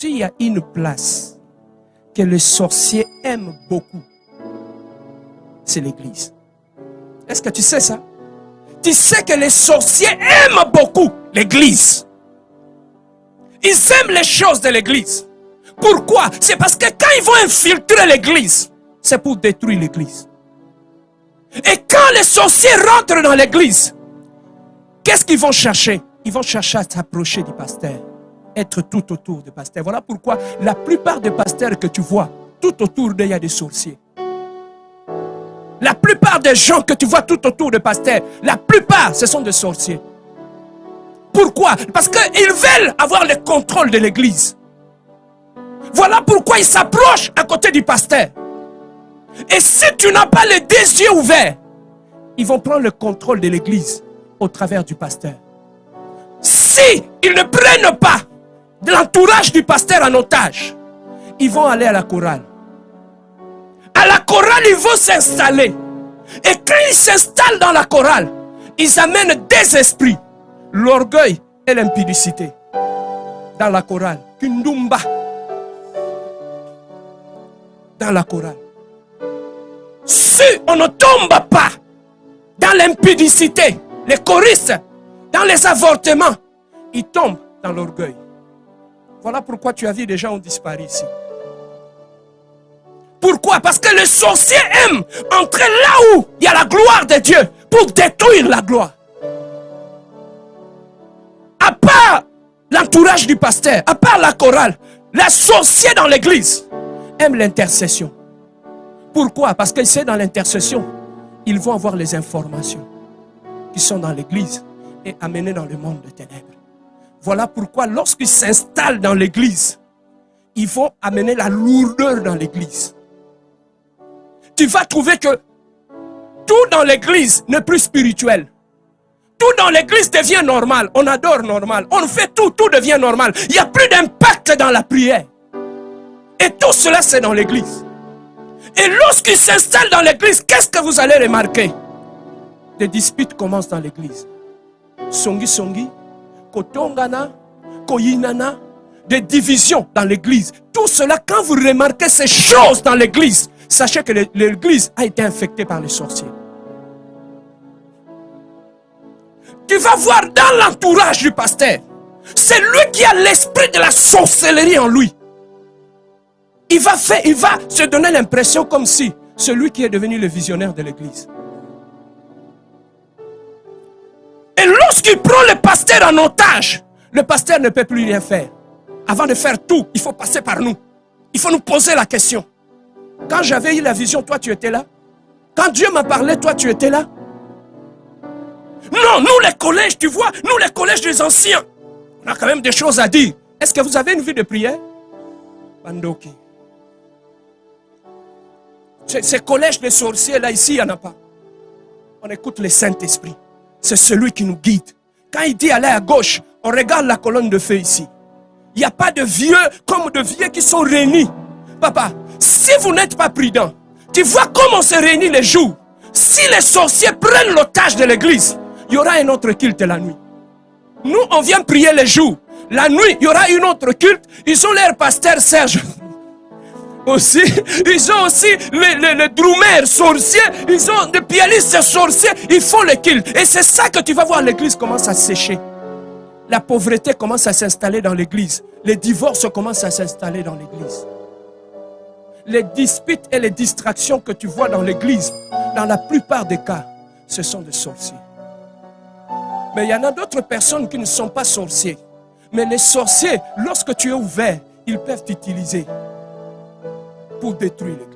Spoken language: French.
s'il y a une place que les sorciers aiment beaucoup, c'est l'église. Est-ce que tu sais ça? Tu sais que les sorciers aiment beaucoup l'église. Ils aiment les choses de l'église. Pourquoi? C'est parce que quand ils vont infiltrer l'église, c'est pour détruire l'église. Et quand les sorciers rentrent dans l'église, qu'est-ce qu'ils vont chercher? Ils vont chercher à s'approcher du pasteur, être tout autour du pasteur. Voilà pourquoi la plupart des pasteurs que tu vois, tout autour d'eux, il y a des sorciers. La plupart des gens que tu vois tout autour du pasteur, la plupart, ce sont des sorciers. Pourquoi? Parce qu'ils veulent avoir le contrôle de l'église. Voilà pourquoi ils s'approchent à côté du pasteur. Et si tu n'as pas les deux yeux ouverts, ils vont prendre le contrôle de l'église au travers du pasteur. Si ils ne prennent pas de l'entourage du pasteur en otage, ils vont aller à la chorale. À la chorale, ils vont s'installer. Et quand ils s'installent dans la chorale, ils amènent des esprits, l'orgueil et l'impudicité dans la chorale. Kundumba dans la chorale. Si on ne tombe pas dans l'impudicité, les choristes, dans les avortements, ils tombent dans l'orgueil. Voilà pourquoi tu as vu des gens ont disparu ici. Pourquoi? Parce que les sorciers aiment entrer là où il y a la gloire de Dieu pour détruire la gloire. À part l'entourage du pasteur, à part la chorale, les sorciers dans l'église aiment l'intercession. Pourquoi? Parce que c'est dans l'intercession, ils vont avoir les informations qui sont dans l'église et amenées dans le monde des ténèbres. Voilà pourquoi lorsqu'ils s'installent dans l'église, ils vont amener la lourdeur dans l'église. Tu vas trouver que tout dans l'église n'est plus spirituel. Tout dans l'église devient normal. On adore normal. On fait tout, tout devient normal. Il n'y a plus d'impact dans la prière. Et tout cela, c'est dans l'église. Et lorsqu'ils s'installent dans l'église, qu'est-ce que vous allez remarquer? Des disputes commencent dans l'église. Songi songi, kotongana, koyinana, des divisions dans l'église. Tout cela, quand vous remarquez ces choses dans l'église, sachez que l'église a été infectée par les sorciers. Tu vas voir dans l'entourage du pasteur, c'est lui qui a l'esprit de la sorcellerie en lui. Il va se donner l'impression comme si celui qui est devenu le visionnaire de l'église. Et lorsqu'il prend le pasteur en otage, le pasteur ne peut plus rien faire. Avant de faire tout, il faut passer par nous. Il faut nous poser la question. Quand j'avais eu la vision, toi tu étais là? Quand Dieu m'a parlé, toi tu étais là? Non, nous les collèges, tu vois, nous les collèges des anciens, on a quand même des choses à dire. Est-ce que vous avez une vie de prière? Bandoki. Ces collèges de sorciers là, ici, il n'y en a pas. On écoute le Saint-Esprit. C'est celui qui nous guide. Quand il dit aller à gauche, on regarde la colonne de feu ici. Il n'y a pas de vieux comme de vieux qui sont réunis. Papa, si vous n'êtes pas prudent, tu vois comment on se réunit les jours. Si les sorciers prennent l'otage de l'église, il y aura un autre culte la nuit. Nous, on vient prier les jours. La nuit, il y aura une autre culte. Ils ont leur pasteur Serge. Aussi, ils ont aussi les drummers sorciers. Ils ont des pianistes sorciers. Ils font le culte. Et c'est ça que tu vas voir, l'église commence à sécher. La pauvreté commence à s'installer dans l'église. Les divorces commencent à s'installer dans l'église. Les disputes et les distractions que tu vois dans l'église, dans la plupart des cas, ce sont des sorciers. Mais il y en a d'autres personnes qui ne sont pas sorciers. Mais les sorciers, lorsque tu es ouvert, ils peuvent t'utiliser pour détruire l'église.